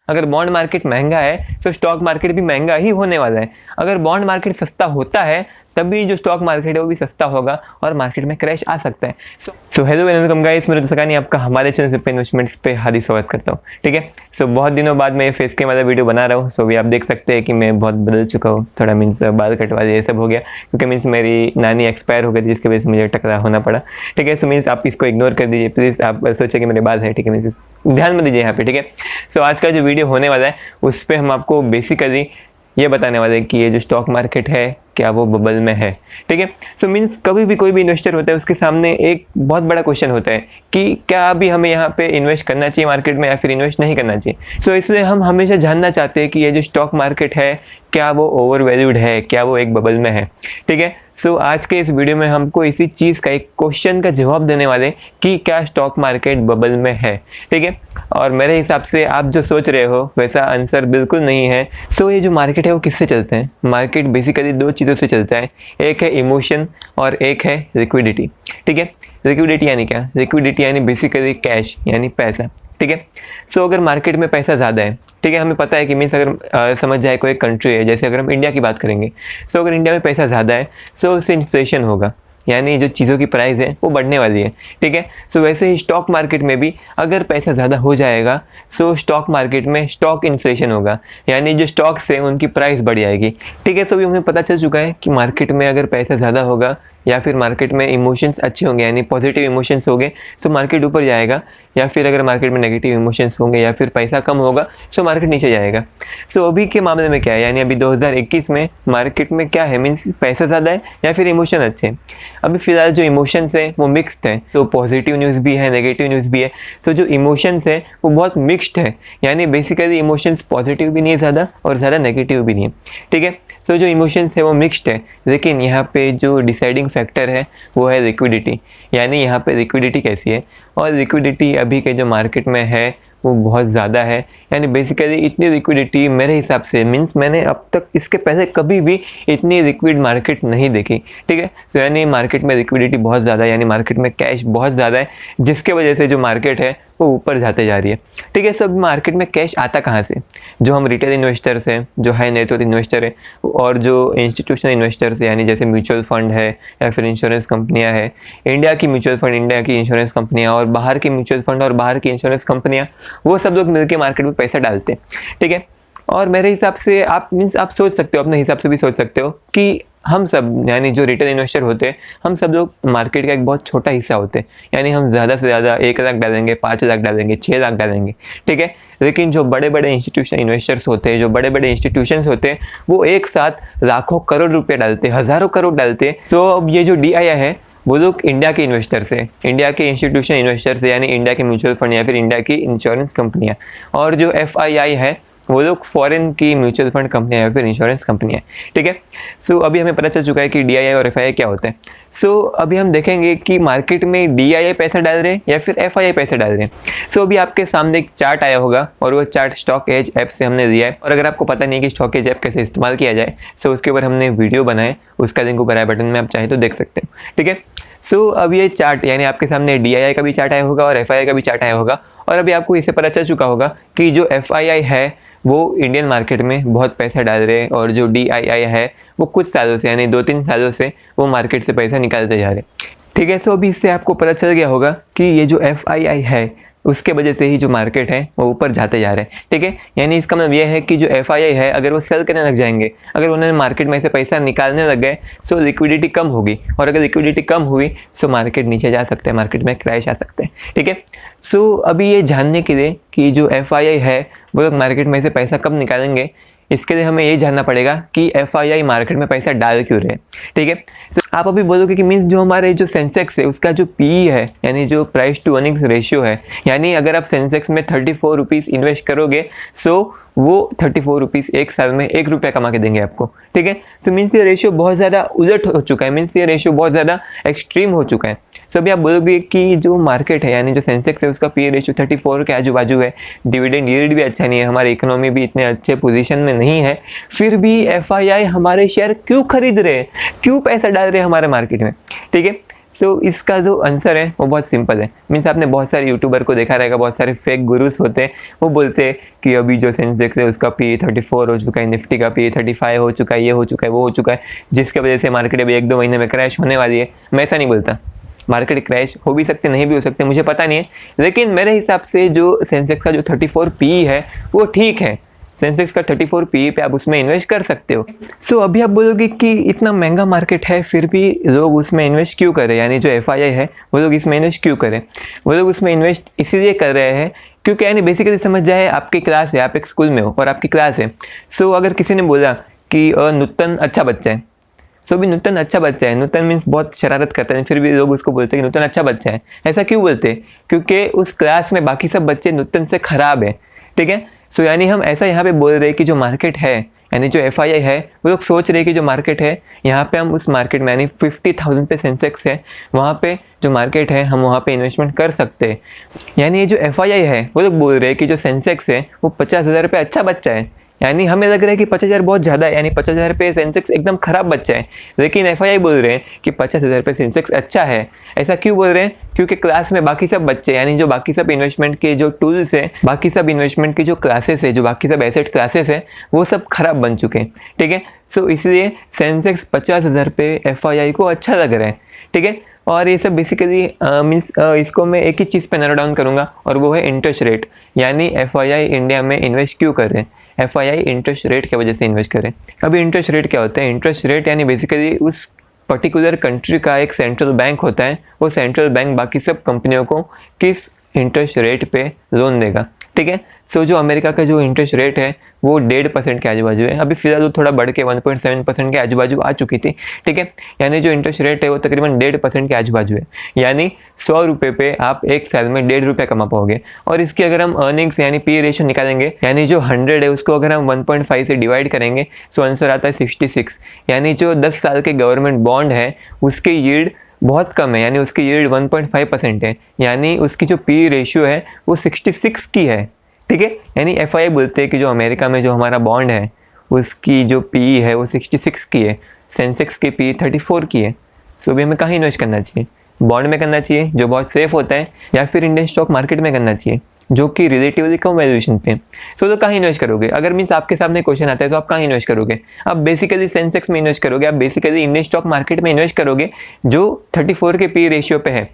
अगर bond market महंगा है तो स्टॉक मार्केट भी महंगा ही होने वाला है। अगर बॉन्ड मार्केट सस्ता होता है तभी जो स्टॉक मार्केट है वो भी सस्ता होगा और मार्केट में क्रैश आ सकता है। सो हेलो वेलकम गाइस, मेरा सकानी आपका हमारे चैनल पे इन्वेस्टमेंट्स पे हार्दिक स्वागत करता हूँ। ठीक है, सो बहुत दिनों बाद मैं फेस के वाला वीडियो बना रहा हूँ। सो भी आप देख सकते हैं कि मैं बहुत बदल चुका हूँ, थोड़ा मीन्स बाल कटवा दिया, ये सब हो गया क्योंकि मीन्स मेरी नानी एक्सपायर हो गई थी, जिसकी वजह से मुझे टकरा होना पड़ा। ठीक है, सो मीन्स आप इसको इग्नोर कर दीजिए प्लीज़। आप सोचे कि मेरे बाल है, ठीक है, मीन्स ध्यान में दीजिए यहाँ पे। ठीक है, सो आज का जो वीडियो होने वाला है उस पर हम आपको बेसिकली ये बताने वाले हैं कि ये जो स्टॉक मार्केट है क्या वो बबल में है। ठीक है, सो मीन्स कभी भी कोई भी इन्वेस्टर होता है उसके सामने एक बहुत बड़ा क्वेश्चन होता है कि क्या अभी हमें यहाँ पे इन्वेस्ट करना चाहिए मार्केट में या फिर इन्वेस्ट नहीं करना चाहिए। सो इसलिए हम हमेशा जानना चाहते हैं कि ये जो स्टॉक मार्केट है क्या वो ओवर वैल्यूड है, क्या वो एक बबल में है। ठीक है, सो आज के इस वीडियो में हमको इसी चीज़ का एक क्वेश्चन का जवाब देने वाले कि क्या स्टॉक मार्केट बबल में है। ठीक है, और मेरे हिसाब से आप जो सोच रहे हो वैसा आंसर बिल्कुल नहीं है। सो ये जो मार्केट है वो किससे चलते हैं? मार्केट बेसिकली दो चीज़ों से चलता है, एक है इमोशन और एक है लिक्विडिटी। ठीक है, लिक्विडिटी यानी क्या? लिक्विडिटी यानी बेसिकली कैश यानी पैसा। ठीक है, सो अगर मार्केट में पैसा ज़्यादा है, ठीक है, हमें पता है कि मीन्स अगर समझ जाए कोई कंट्री है, जैसे अगर हम इंडिया की बात करेंगे, सो अगर इंडिया में पैसा ज़्यादा है सो उससे इन्फ्लेशन होगा, यानी जो चीज़ों की प्राइस है वो बढ़ने वाली है। ठीक है, सो वैसे ही स्टॉक मार्केट में भी अगर पैसा ज़्यादा हो जाएगा सो स्टॉक मार्केट में स्टॉक इन्फ्लेशन होगा, यानी जो स्टॉक्स हैं उनकी प्राइस बढ़ जाएगी। ठीक है, तो भी हमें पता चल चुका है कि मार्केट में अगर पैसा ज़्यादा होगा या फिर मार्केट में इमोशंस अच्छे होंगे यानी पॉजिटिव इमोशंस होंगे सो मार्केट ऊपर जाएगा, या फिर अगर मार्केट में नेगेटिव इमोशंस होंगे या फिर पैसा कम होगा सो मार्केट नीचे जाएगा। सो अभी के मामले में क्या है, यानी अभी 2021 में मार्केट में क्या है, मीन्स पैसा ज़्यादा है या फिर इमोशन अच्छे हैं। अभी फिलहाल जो इमोशंस हैं वो मिक्स्ड हैं, सो पॉजिटिव न्यूज़ भी है, नेगेटिव न्यूज़ भी है। सो जो इमोशंस है वो बहुत मिक्स्ड है, यानी बेसिकली इमोशंस पॉजिटिव भी नहीं है ज़्यादा और ज़्यादा नेगेटिव भी नहीं है। ठीक है, सो जो इमोशंस है वो मिक्स्ड है, लेकिन यहाँ पे जो डिसाइडिंग फैक्टर है वो है लिक्विडिटी, यानी यहाँ पे लिक्विडिटी कैसी है। और लिक्विडिटी अभी के जो मार्केट में है वो बहुत ज़्यादा है, यानी बेसिकली इतनी लिक्विडिटी मेरे हिसाब से मीन्स मैंने अब तक इसके पहले कभी भी इतनी लिक्विड मार्केट नहीं देखी। ठीक है, तो यानी मार्केट में लिक्विडिटी बहुत ज़्यादा है, यानी मार्केट में कैश बहुत ज़्यादा है, जिसके वजह से जो मार्केट है वो ऊपर जाते जा रही है। ठीक है, सब मार्केट में कैश आता कहाँ से? जो हम रिटेल इन्वेस्टर्स हैं, जो हाई नेटवर्थ इन्वेस्टर है, और जो इंस्टीट्यूशनल इन्वेस्टर्स हैं, यानी जैसे म्यूचुअल फंड है या फिर इंश्योरेंस कंपनियां है, इंडिया की म्यूचुअल फंड, इंडिया की इंश्योरेंस कंपनियां और बाहर की म्यूचुअल फंड और बाहर की इंश्योरेंस कंपनियां, वो सब लोग मिलकर मार्केट में पैसा डालते हैं। ठीक है, और मेरे हिसाब से आप सोच सकते हो, अपने हिसाब से भी सोच सकते हो कि हम सब यानी जो रिटेल इन्वेस्टर होते हैं हम सब लोग मार्केट का एक बहुत छोटा हिस्सा होते हैं, यानी हम ज़्यादा से ज़्यादा 1 लाख डालेंगे, 5 लाख डालेंगे, 6 लाख डालेंगे। ठीक है, लेकिन जो बड़े बड़े इंस्टीट्यूशन इन्वेस्टर्स होते हैं, जो बड़े बड़े इंस्टीट्यूशंस होते हैं, वो एक साथ लाखों करोड़ रुपये डालते हैं, हज़ारों करोड़ डालते हैं। सो अब ये जो DII है वो लोग इंडिया के इन्वेस्टर्स है, इंडिया के इंस्टीट्यूशन इन्वेस्टर्स है, यानी इंडिया के म्यूचुअल फंड या फिर इंडिया की इंश्योरेंस कंपनियाँ, और जो FII है वो लोग फॉरेन की म्यूचुअल फंड कंपनियाँ या फिर इंश्योरेंस कंपनियाँ। ठीक है, सो अभी हमें पता चल चुका है कि DII और FII क्या होते हैं। सो अभी हम देखेंगे कि मार्केट में DII पैसा डाल रहे हैं या फिर FII पैसा डाल रहे हैं। सो अभी आपके सामने एक चार्ट आया होगा और वो चार्ट स्टॉक एज ऐप से हमने लिया है, और अगर आपको पता नहीं है कि स्टॉक एज ऐप कैसे इस्तेमाल किया जाए सो उसके ऊपर हमने वीडियो बनाए, उसका लिंक ऊपर आई बटन में आप चाहें तो देख सकते हो। ठीक है, सो अब ये चार्ट यानी आपके सामने DII का भी चार्ट आया होगा और FII का भी चार्ट आया होगा, और अभी आपको इससे पता चल चुका होगा कि जो FII है वो इंडियन मार्केट में बहुत पैसा डाल रहे हैं, और जो DII है वो कुछ सालों से यानी 2-3 सालों से वो मार्केट से पैसा निकालते जा रहे हैं। ठीक है, तो अभी इससे आपको पता चल गया होगा कि ये जो FII है उसके वजह से ही जो मार्केट है वो ऊपर जाते जा रहे हैं। ठीक है, यानी इसका मतलब ये है कि जो FII है अगर वो सेल करने लग जाएंगे, अगर उन्होंने मार्केट में से पैसा निकालने लग गए सो लिक्विडिटी कम होगी, और अगर लिक्विडिटी कम हुई सो मार्केट नीचे जा सकते हैं, मार्केट में क्रैश आ सकते हैं। ठीक है, सो अभी ये जानने के लिए कि जो FII है वो लोग मार्केट में से पैसा कब निकालेंगे, इसके लिए हमें ये जानना पड़ेगा कि FII मार्केट में पैसा डाल क्यों रहे। ठीक है, तो आप अभी बोलोगे कि मीन्स जो हमारे जो सेंसेक्स है उसका जो PE है यानी जो प्राइस टू अर्निंग्स रेशियो है, यानी अगर आप सेंसेक्स में 34 रुपीज़ इन्वेस्ट करोगे सो वो 34 रुपीज़ एक साल में 1 रुपया कमा के देंगे आपको। ठीक है, सो मीन्स ये रेशियो बहुत ज़्यादा उलट हो चुका है, मीन्स ये रेशियो बहुत ज़्यादा एक्सट्रीम हो चुका है। सो अभी आप बोलोगे कि जो मार्केट है यानी जो सेंसेक्स है उसका PE रेशियो 34 के आजू बाजू है, डिविडेंड यील्ड भी अच्छा नहीं है, हमारी इकोनॉमी भी इतने अच्छे पोजीशन में नहीं है, फिर भी FII हमारे शेयर क्यों खरीद रहे हैं, क्यों पैसा डाल रहे हैं हमारे मार्केट में। ठीक है, सो इसका जो आंसर है वो बहुत सिंपल है। मीन्स आपने बहुत सारे यूट्यूबर को देखा रहेगा, बहुत सारे फेक गुरुस होते हैं, वो बोलते हैं कि अभी जो सेंसेक्स है उसका पी 34 हो चुका है, निफ्टी का पी 35 हो चुका है, ये हो चुका है, वो हो चुका है, जिसकी वजह से मार्केट अभी 1-2 महीने में क्रैश होने वाली है। मैं ऐसा नहीं बोलता, मार्केट क्रैश हो भी सकते, नहीं भी हो सकते, मुझे पता नहीं है, लेकिन मेरे हिसाब से जो सेंसेक्स का जो 34 पी है वो ठीक है। सेंसेक्स का 34 पी पे आप उसमें इन्वेस्ट कर सकते हो। सो अभी आप बोलोगे कि इतना महंगा मार्केट है फिर भी लोग उसमें इन्वेस्ट क्यों करें, यानी जो FII है वो लोग इसमें इन्वेस्ट क्यों करें। वो लोग उसमें इन्वेस्ट इसीलिए कर रहे हैं क्योंकि यानी बेसिकली समझ जाए, आपकी क्लास है, आप एक स्कूल में हो और आपकी क्लास है। सो अगर किसी ने बोला कि नूतन अच्छा बच्चा है, सो भी नूतन अच्छा बच्चा है, नूतन मीन्स बहुत शरारत करता है, फिर भी लोग उसको बोलते हैं कि नूतन अच्छा बच्चा है। ऐसा क्यों बोलते हैं? क्योंकि उस क्लास में बाकी सब बच्चे नूतन से ख़राब है, ठीक है। सो यानी हम ऐसा यहाँ पे बोल रहे हैं कि जो मार्केट है, यानी जो FII है, वो लोग सोच रहे हैं कि जो मार्केट है यहाँ पे हम उस मार्केट में, यानी 50,000 पे सेंसेक्स है, वहाँ पे जो मार्केट है हम वहाँ पे इन्वेस्टमेंट कर सकते हैं। यानी ये जो FII है वो लोग बोल रहे हैं कि जो सेंसेक्स है वो 50,000 पे अच्छा बच्चा है। यानी हमें लग रहा है कि 50,000 बहुत ज़्यादा है, यानी 50,000 पे सेंसेक्स एकदम ख़राब बच्चा है, लेकिन FII बोल रहे हैं कि 50,000 पे सेंसेक्स अच्छा है। ऐसा क्यों बोल रहे हैं? क्योंकि क्लास में बाकी सब बच्चे, यानी जो बाकी सब इन्वेस्टमेंट के जो टूल्स है, बाकी सब इन्वेस्टमेंट की जो क्लासेस है, जो बाकी सब एसेट क्लासेस है, वो सब खराब बन चुके हैं, ठीक है। सो इसलिए सेंसेक्स 50,000 पे FII को अच्छा लग रहा है, ठीक है। और ये सब बेसिकली मीन्स इसको मैं एक ही चीज़ पे नैरो डाउन करूँगा और वो है इंटरेस्ट रेट। यानी FII इंडिया में इन्वेस्ट क्यों कर रहे हैं? FII इंटरेस्ट रेट की वजह से इन्वेस्ट करें। अभी इंटरेस्ट रेट क्या होता है? इंटरेस्ट रेट यानी बेसिकली उस पर्टिकुलर कंट्री का एक सेंट्रल बैंक होता है, वो सेंट्रल बैंक बाकी सब कंपनियों को किस इंटरेस्ट रेट पे लोन देगा, ठीक है। सो जो अमेरिका का जो इंटरेस्ट रेट है वो 1.5% के आजू बाजू है, अभी फिलहाल वो थोड़ा बढ़ के 1.7% के आजू बाजू आ चुकी थी, ठीक है। यानी जो इंटरेस्ट रेट है वो तकरीबन 1.5% के आजू बाजू है, यानी 100 रुपये पे आप एक साल में 1.5 रुपये कमा पाओगे। और इसकी अगर हम अर्निंग्स यानी पी रेशियो निकालेंगे, यानी जो 100 है उसको अगर हम 1.5 से डिवाइड करेंगे तो आंसर आता है 66। यानी जो 10 साल के गवर्नमेंट बॉन्ड है उसके यील्ड बहुत कम है, यानी उसकी यील्ड 1.5% है, यानी उसकी जो पी रेशियो है वो 66 की है, ठीक है। यानी FII बोलते हैं कि जो अमेरिका में जो हमारा बॉन्ड है उसकी जो पी है वो 66 की है, सेंसेक्स की पी 34 की है। सो भी हमें कहाँ इन्वेस्ट करना चाहिए? बॉन्ड में करना चाहिए जो बहुत सेफ होता है, या फिर इंडियन स्टॉक मार्केट में करना चाहिए जो कि रिलेटिवली कम वैल्यूएशन पे। सो तो कहाँ इन्वेस्ट करोगे? अगर मीन्स आपके सामने क्वेश्चन आता है तो आप कहाँ इन्वेस्ट करोगे? आप बेसिकली सेंसेक्स में इन्वेस्ट करोगे, आप बेसिकली इंडियन स्टॉक मार्केट में इन्वेस्ट करोगे जो 34 के पी रेशियो पे है,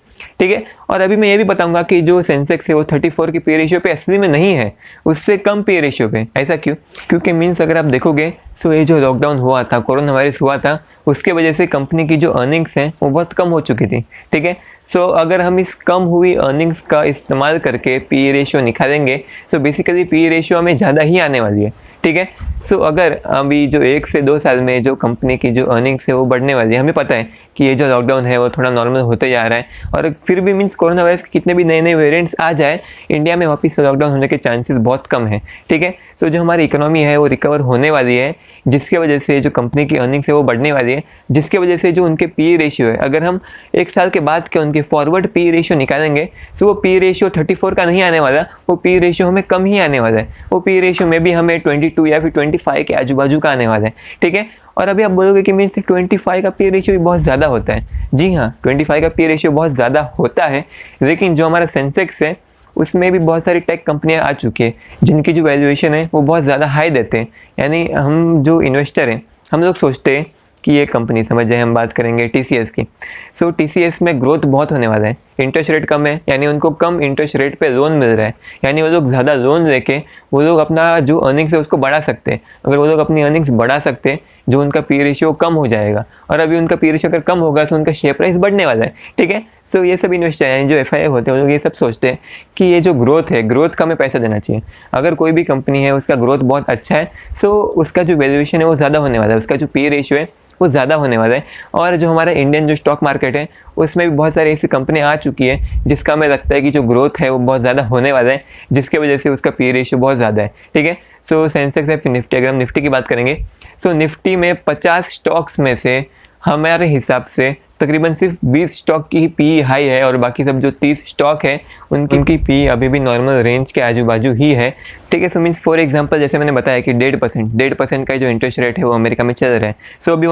ठीक है। और अभी मैं ये भी बताऊंगा कि जो सेंसेक्स है वो 34 की पी रेशियो पे असली में नहीं है, उससे कम पी रेशियो पे। ऐसा क्यों? क्योंकि मीन्स अगर आप देखोगे सो ये जो लॉकडाउन हुआ था, कोरोना वायरस हुआ था, उसके वजह से कंपनी की जो अर्निंग्स हैं वो बहुत कम हो चुकी थी, ठीक है। सो अगर हम इस कम हुई अर्निंग्स का इस्तेमाल करके पी रेशियो निकालेंगे सो बेसिकली पी रेशियो हमें ज़्यादा ही आने वाली है, ठीक है। सो अगर अभी जो 1 से 2 साल में जो कंपनी की जो अर्निंग्स है वो बढ़ने वाली है, हमें पता है कि ये जो लॉकडाउन है वो थोड़ा नॉर्मल होते जा रहा है, और फिर भी मीन्स कोरोना वायरस के कितने भी नए नए वेरिएंट्स आ जाए, इंडिया में वापस लॉकडाउन होने के चांसेस बहुत कम है, ठीक है। सो जो हमारी इकोनॉमी है वो रिकवर होने वाली है, जिसके वजह से जो कंपनी की अर्निंग्स है वो बढ़ने वाली है, जिसके वजह से जो उनके पी रेशियो है, अगर हम 1 साल के बाद के उनके फॉरवर्ड पी रेशियो निकालेंगे तो वो पी रेशियो 34 का नहीं आने वाला, वो पी रेशियो हमें कम ही आने वाला है। वो पी रेशियो में भी हमें 22 या फिर 25 के आजू बाजू का आने वाला है, ठीक है। और अभी आप बोलोगे कि मीन्स 25 का पी रेशियो भी बहुत ज़्यादा होता है। जी हाँ, 25 का पी रेशियो बहुत ज़्यादा होता है, लेकिन जो हमारा सेंसेक्स है उसमें भी बहुत सारी टेक कंपनियां आ चुकी है जिनकी जो वैल्यूएशन है वो बहुत ज़्यादा हाई देते हैं। यानी हम जो इन्वेस्टर हैं हम लोग सोचते हैं कि ये कंपनी, समझ जाए हम बात करेंगे TCS की। सो TCS में ग्रोथ बहुत होने वाला है, इंटरेस्ट रेट कम है, यानी उनको कम इंटरेस्ट रेट पे लोन मिल रहा है, यानी वो लोग ज़्यादा लोन लेके वो लोग अपना जो अर्निंग्स है उसको बढ़ा सकते हैं। अगर वो लोग अपनी अर्निंग्स बढ़ा सकते हैं जो उनका पी रेशियो कम हो जाएगा, और अभी उनका पी रेशियो अगर कम होगा तो उनका शेयर प्राइस बढ़ने वाला है, ठीक है। सो ये सब इन्वेस्टर यानी जो FII होते हैं वो लोग ये सब सोचते हैं कि ये जो ग्रोथ है, ग्रोथ का हमें पैसा देना चाहिए। अगर कोई भी कंपनी है उसका ग्रोथ बहुत अच्छा है सो उसका जो वैल्यूएशन है वो ज़्यादा होने वाला है, उसका जो पी रेशियो है वो ज़्यादा होने वाला है। और जो हमारा इंडियन जो स्टॉक मार्केट है उसमें भी बहुत सारी ऐसी कंपनियां आ चुकी है जिसका हमें लगता है कि जो ग्रोथ है वो बहुत ज़्यादा होने वाला है, जिसके वजह से उसका पी रेशियो बहुत ज़्यादा है, ठीक है। सो सेंसेक्स है, फिर निफ्टी। अगर हम निफ्टी की बात करेंगे सो निफ्टी में 50 स्टॉक्स में से हमारे हिसाब से तकरीबन सिर्फ 20 स्टॉक की पी हाई है, और बाकी सब जो 30 स्टॉक है उनकी पी अभी भी नॉर्मल रेंज के आजू बाजू ही है, ठीक है। सो मीन्स फॉर एग्जांपल जैसे मैंने बताया कि 1.5% का जो इंटरेस्ट रेट है वो अमेरिका में चल रहा है। सो अभी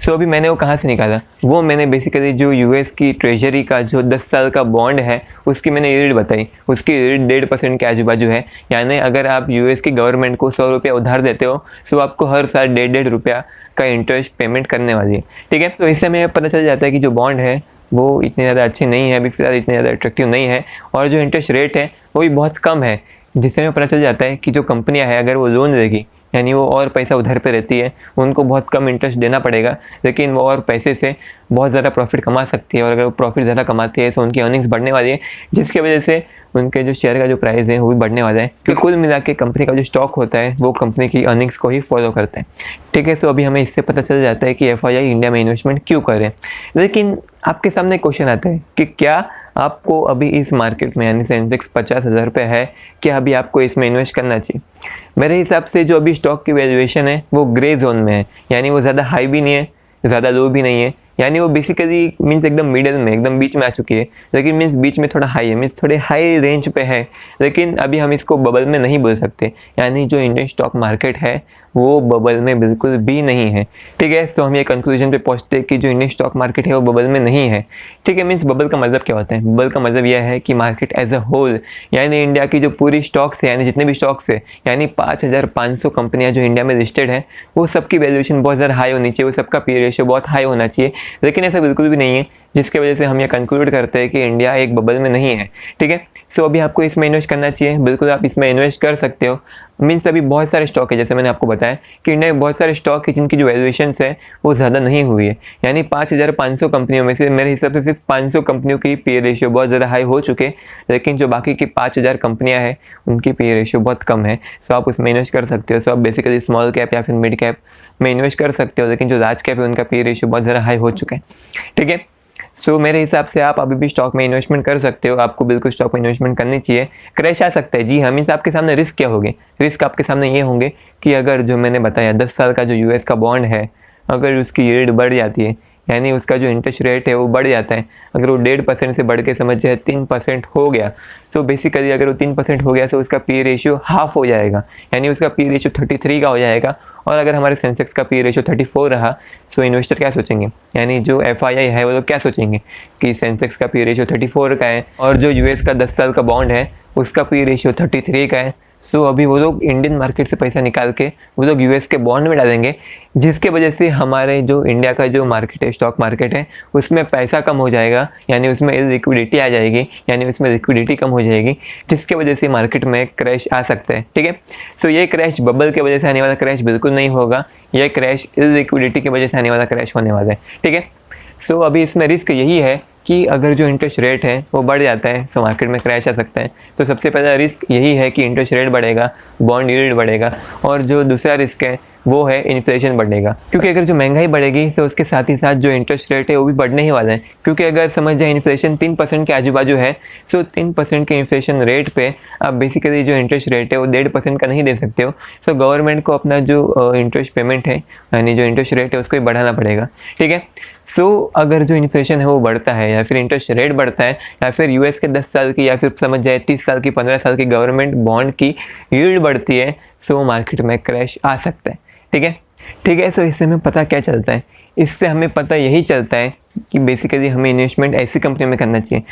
सो अभी मैंने वो कहाँ से निकाला, वो मैंने बेसिकली जो यूएस की ट्रेजरी का जो 10 साल का बॉन्ड है उसकी मैंने यील्ड बताई, उसकी यील्ड 1.5% के आजू बाजू है। यानी अगर आप यूएस की गवर्नमेंट को 100 रुपया उधार देते हो तो आपको हर साल 1.5 रुपया का इंटरेस्ट पेमेंट करने वाली है, ठीक है। तो इससे हमें पता चल जाता है कि जो बॉन्ड है वो इतने ज़्यादा अच्छे नहीं है, अभी फिलहाल इतने ज़्यादा अट्रैक्टिव नहीं है, और जो इंटरेस्ट रेट है वो भी बहुत कम है, जिससे हमें पता चल जाता है कि जो कंपनियां है अगर वो लोन देगी यानी वो और पैसा उधर पे रहती है, उनको बहुत कम इंटरेस्ट देना पड़ेगा, लेकिन वो और पैसे से बहुत ज़्यादा प्रॉफिट कमा सकती है, और अगर वो प्रॉफिट ज़्यादा कमाती है तो उनकी अर्निंग्स बढ़ने वाली है, जिसकी वजह से उनके जो शेयर का जो प्राइस है वो भी बढ़ने वाला है, क्योंकि कुल मिला के कंपनी का जो स्टॉक होता है वो कंपनी की अर्निंग्स को ही फॉलो करता है, ठीक है। तो अभी हमें इससे पता चल जाता है कि एफआईआई इंडिया में इन्वेस्टमेंट क्यों करे। लेकिन आपके सामने क्वेश्चन आता है कि क्या आपको अभी इस मार्केट में यानी सेंसेक्स 50,000 रुपये है, क्या अभी आपको इसमें इन्वेस्ट करना चाहिए? मेरे हिसाब से जो अभी स्टॉक की वैल्यूएशन है वो ग्रे जोन में है, यानी वो ज़्यादा हाई भी नहीं है, ज़्यादा लो भी नहीं है, यानी वो बेसिकली मीन्स एकदम मिडिल में, एकदम बीच में आ चुकी है, लेकिन मीन्स बीच में थोड़ा हाई है, मीन्स थोड़े हाई रेंज पे है, लेकिन अभी हम इसको बबल में नहीं बोल सकते, यानी जो इंडियन स्टॉक मार्केट है वो बबल में बिल्कुल भी नहीं है, ठीक है। तो हम ये कंक्लूजन पे पहुंचते हैं कि जो इंडियन स्टॉक मार्केट है वो बबल में नहीं है, ठीक है। मीन्स बबल का मतलब क्या होता है? बबल का मतलब यह है कि मार्केट एज अ होल, यानी इंडिया की जो पूरी स्टॉक्स है, यानी जितने भी स्टॉक्स है, यानी 5,500 कंपनियां जो इंडिया में लिस्टेड है, वो सबकी वैल्यूएशन बहुत ज़्यादा हाई होनी चाहिए, वो सबका पी रेशियो बहुत हाई होना चाहिए, लेकिन ऐसा बिल्कुल भी नहीं है, जिसकी वजह से हम ये कंक्लूड करते हैं कि इंडिया एक बबल में नहीं है, ठीक है। सो अभी आपको इसमें इन्वेस्ट करना चाहिए, बिल्कुल आप इसमें इन्वेस्ट कर सकते हो। मीन्स अभी बहुत सारे स्टॉक है, जैसे मैंने आपको बताया कि इंडिया में बहुत सारे स्टॉक है जिनकी जो वैल्यूएशंस है वो ज़्यादा नहीं हुई है, यानी 5,500 कंपनियों में से मेरे हिसाब से सिर्फ 500 कंपनियों की पी रेशियो बहुत ज़्यादा हाई हो चुके, लेकिन जो बाकी की 5,000 कंपनियाँ हैं उनकी पी रेशियो बहुत कम है। सो आप उसमें इन्वेस्ट कर सकते हो। सो आप बेसिकली स्मॉल कैप या फिर मिड कैप में इन्वेस्ट कर सकते हो, लेकिन जो लार्ज कैप है उनका पी रेशियो बहुत ज़्यादा हाई हो चुका है, ठीक है। सो मेरे हिसाब से आप अभी भी स्टॉक में इन्वेस्टमेंट कर सकते हो, आपको बिल्कुल स्टॉक में इन्वेस्टमेंट करनी चाहिए। क्रैश आ सकता है, जी हाँ। मीन्स आपके सामने रिस्क क्या होंगे? रिस्क आपके सामने ये होंगे कि अगर जो मैंने बताया 10 साल का जो यूएस का बॉन्ड है, अगर उसकी यील्ड बढ़ जाती है, यानी उसका जो इंटरेस्ट रेट है वो बढ़ जाता है, अगर वो 1.5% से बढ़ के समझ जाए 3% हो गया, सो बेसिकली अगर वो 3% हो गया तो उसका पी रेशियो हाफ हो जाएगा, यानी उसका पी रेशियो 33 का हो जाएगा। और अगर हमारे सेंसेक्स का पी रेशियो 34 रहा, सो इन्वेस्टर क्या सोचेंगे, यानी जो एफआईआई है वो लोग क्या सोचेंगे कि सेंसेक्स का पी रेशियो 34 का है और जो यूएस का 10 साल का बॉन्ड है उसका पी रेशियो 33 का है। सो अभी वो लोग इंडियन मार्केट से पैसा निकाल के वो लोग यूएस के बॉन्ड में डालेंगे, जिसके वजह से हमारे जो इंडिया का जो मार्केट है, स्टॉक मार्केट है, उसमें पैसा कम हो जाएगा, यानी उसमें लिक्विडिटी आ जाएगी, यानी उसमें लिक्विडिटी कम हो जाएगी, जिसके वजह से मार्केट में क्रैश आ सकता है, ठीक है। सो ये क्रैश बबल की वजह से आने वाला क्रैश बिल्कुल नहीं होगा, यह क्रैश लिक्विडिटी की वजह से आने वाला क्रैश होने वाला है, ठीक है। सो अभी इसमें रिस्क यही है कि अगर जो इंटरेस्ट रेट है वो बढ़ जाता है तो मार्केट में क्रैश आ सकता है। तो सबसे पहला रिस्क यही है कि इंटरेस्ट रेट बढ़ेगा, बॉन्ड यील्ड बढ़ेगा, और जो दूसरा रिस्क है वो है इन्फ्लेशन बढ़ेगा, क्योंकि अगर जो महंगाई बढ़ेगी तो उसके साथ ही साथ जो इंटरेस्ट रेट है वो भी बढ़ने ही वाला है, क्योंकि अगर समझ जाए इन्फ्लेशन 3% के आजू बाजू है, सो 3% के इन्फ्लेशन रेट पे आप बेसिकली जो इंटरेस्ट रेट है वो 1.5% का नहीं दे सकते हो। सो गवर्नमेंट को अपना जो इंटरेस्ट पेमेंट है यानी जो इंटरेस्ट रेट है उसको भी बढ़ाना पड़ेगा, ठीक है। सो अगर जो इन्फ्लेशन है वो बढ़ता है या फिर इंटरेस्ट रेट बढ़ता है या फिर यूएस के 10 साल की या फिर समझ जाए 30 साल की 15 साल की गवर्नमेंट बॉन्ड की यील्ड बढ़ती है, सो मार्केट में क्रैश आ सकता है, ठीक है, ठीक है। सो इससे हमें पता क्या चलता है? इससे हमें पता यही चलता है कि बेसिकली हमें इन्वेस्टमेंट ऐसी कंपनी में करना चाहिए,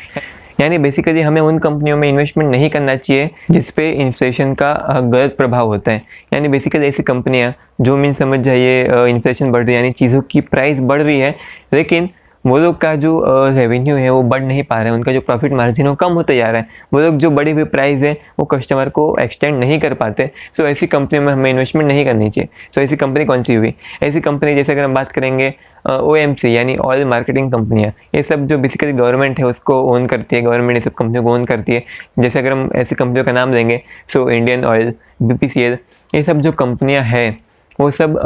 यानी बेसिकली हमें उन कंपनियों में इन्वेस्टमेंट नहीं करना चाहिए जिस पे इन्फ्लेशन का गलत प्रभाव होता है, यानी बेसिकली ऐसी कंपनियां जो मीन समझ जाइए इन्फ्लेशन बढ़ रही है, यानी चीज़ों की प्राइस बढ़ रही है, लेकिन वो लोग का जो रेवेन्यू है वो बढ़ नहीं पा रहा है, उनका जो प्रॉफिट मार्जिन है वो कम होते जा रहा है, वो लोग जो बढ़ी हुई प्राइस है वो कस्टमर को एक्सटेंड नहीं कर पाते। सो ऐसी कंपनी में हमें इन्वेस्टमेंट नहीं करनी चाहिए। सो ऐसी कंपनी कौन सी हुई? ऐसी कंपनी जैसे अगर हम बात करेंगे OMC यानी ऑयल मार्केटिंग कंपनियाँ, ये सब जो बेसिकली गवर्नमेंट है उसको ओन करती है, गवर्नमेंट ये सब कंपनियों को ओन करती है। जैसे अगर हम ऐसी कंपनियों का नाम लेंगे, सो इंडियन ऑयल, BPCL, ये सब जो कंपनियाँ हैं वो सब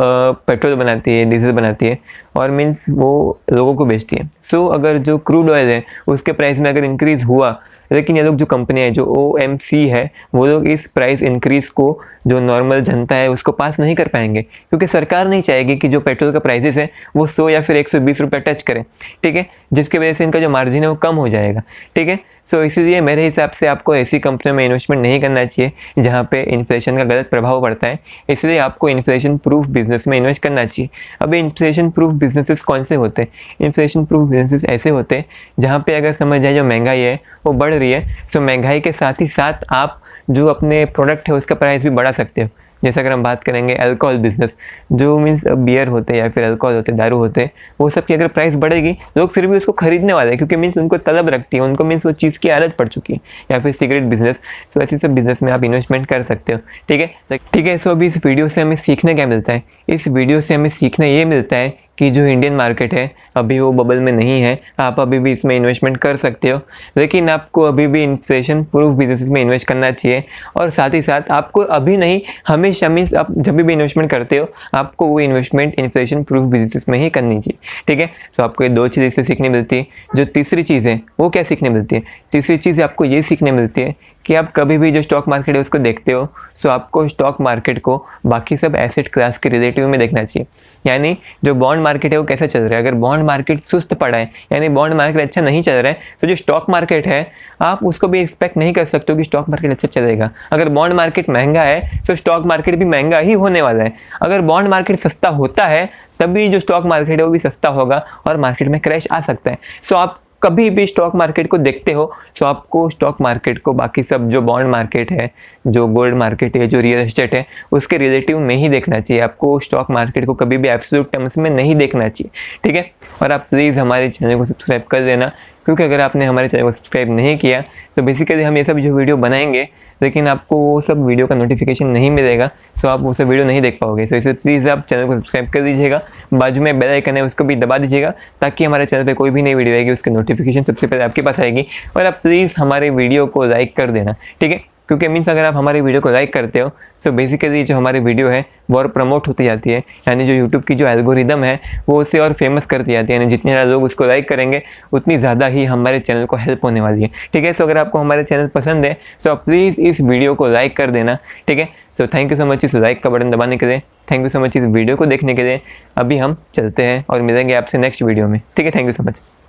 पेट्रोल बनाती है, डीजल बनाती है और मीन्स वो लोगों को बेचती है। सो अगर जो क्रूड ऑयल है उसके प्राइस में अगर इंक्रीज़ हुआ, लेकिन ये लोग जो कंपनियाँ है जो OMC है वो लोग इस प्राइस इंक्रीज़ को जो नॉर्मल जनता है उसको पास नहीं कर पाएंगे, क्योंकि सरकार नहीं चाहेगी कि जो पेट्रोल का प्राइसेस है वो 100 या फिर 120 रुपये टच करें, ठीक है, जिसकी वजह से इनका जो मार्जिन है वो कम हो जाएगा, ठीक है। सो इसीलिए मेरे हिसाब से आपको ऐसी कंपनियों में इन्वेस्टमेंट नहीं करना चाहिए जहाँ पे इन्फ्लेशन का गलत प्रभाव पड़ता है। इसलिए आपको इन्फ्लेशन प्रूफ बिजनेस में इन्वेस्ट करना चाहिए। अब इन्फ्लेशन प्रूफ बिजनेसेस कौन से होते हैं? इन्फ्लेशन प्रूफ बिजनेसेस ऐसे होते हैं जहाँ पे अगर समझ जाए जो महंगाई है वो बढ़ रही है, तो महंगाई के साथ ही साथ आप जो अपने प्रोडक्ट है उसका प्राइस भी बढ़ा सकते हो। जैसे अगर हम बात करेंगे अल्कोहल बिजनेस, जो मीन्स बियर होते हैं या फिर अल्कोहल होते हैं, दारू होते हैं, वो सब की अगर प्राइस बढ़ेगी लोग फिर भी उसको खरीदने वाले हैं, क्योंकि मीन्स उनको तलब रखती है, उनको मीन्स वो चीज़ की आदत पड़ चुकी है। या फिर सिगरेट बिजनेस, तो ऐसे सब बिजनेस में आप इन्वेस्टमेंट कर सकते हो। ठीक है। सो अभी इस वीडियो से हमें सीखने क्या मिलता है? इस वीडियो से हमें सीखना ये मिलता है कि जो इंडियन मार्केट है अभी वो बबल में नहीं है, आप अभी भी इसमें इन्वेस्टमेंट कर सकते हो, लेकिन आपको अभी भी इन्फ्लेशन प्रूफ बिजनेसेस में इन्वेस्ट करना चाहिए। और साथ ही साथ आपको अभी नहीं, हमेशा मीन्स आप जब भी इन्वेस्टमेंट करते हो आपको वो इन्वेस्टमेंट इन्फ्लेशन प्रूफ बिजनेसेस में ही करनी चाहिए। ठीक है। सो आपको ये दो चीज़ इससे सीखने मिलती है। जो तीसरी चीज़ है वो क्या सीखने मिलती है? तीसरी चीज़ आपको ये सीखने मिलती है कि आप कभी भी जो स्टॉक मार्केट है उसको देखते हो, सो आपको स्टॉक मार्केट को बाकी सब एसेट क्लास के रिलेटिव में देखना चाहिए। यानी जो बॉन्ड मार्केट है वो कैसा चल रहा है। अगर बॉन्ड मार्केट सुस्त पड़ा है, यानी बॉन्ड मार्केट अच्छा नहीं चल रहा है, तो जो स्टॉक मार्केट है आप उसको भी एक्सपेक्ट नहीं कर सकते हो कि स्टॉक मार्केट अच्छा चलेगा। अगर बॉन्ड मार्केट महंगा है तो स्टॉक मार्केट भी महंगा ही होने वाला है। अगर बॉन्ड मार्केट सस्ता होता है तभी जो स्टॉक मार्केट है वो भी सस्ता होगा और मार्केट में क्रैश आ सकता है। सो आप कभी भी स्टॉक मार्केट को देखते हो तो आपको स्टॉक मार्केट को बाकी सब जो बॉन्ड मार्केट है, जो गोल्ड मार्केट है, जो रियल एस्टेट है, उसके रिलेटिव में ही देखना चाहिए। आपको स्टॉक मार्केट को कभी भी एब्सोल्यूट टर्म्स में नहीं देखना चाहिए। ठीक है। और आप प्लीज़ हमारे चैनल को सब्सक्राइब कर देना, क्योंकि अगर आपने हमारे चैनल को सब्सक्राइब नहीं किया तो बेसिकली हम ये सब जो वीडियो बनाएंगे लेकिन आपको वो सब वीडियो का नोटिफिकेशन नहीं मिलेगा, सो आप वो सब वीडियो नहीं देख पाओगे। तो इसलिए प्लीज़ आप चैनल को सब्सक्राइब कर दीजिएगा, बाजू में बेल आइकन है उसको भी दबा दीजिएगा, ताकि हमारे चैनल पे कोई भी नई वीडियो आएगी उसकी नोटिफिकेशन सबसे पहले आपके पास आएगी। और आप प्लीज़ हमारे वीडियो को लाइक कर देना। ठीक है। क्योंकि मीन्स अगर आप हमारे वीडियो को लाइक करते हो तो बेसिकली जो हमारी वीडियो है वो और प्रमोट होती जाती है, यानी जो यूट्यूब की जो एल्गोरिदम है वो उसे और फेमस करती जाती है। यानी जितने ज़्यादा लोग उसको लाइक करेंगे उतनी ज़्यादा ही हमारे चैनल को हेल्प होने वाली है। ठीक है। सो अगर आपको हमारे चैनल पसंद है तो आप प्लीज़ इस वीडियो को लाइक कर देना। ठीक है। So thank you so much इस लाइक का बटन दबाने के लिए, थैंक यू सो मच इस वीडियो को देखने के लिए। अभी हम चलते हैं और मिलेंगे आपसे नेक्स्ट वीडियो में। ठीक है। Thank you so much.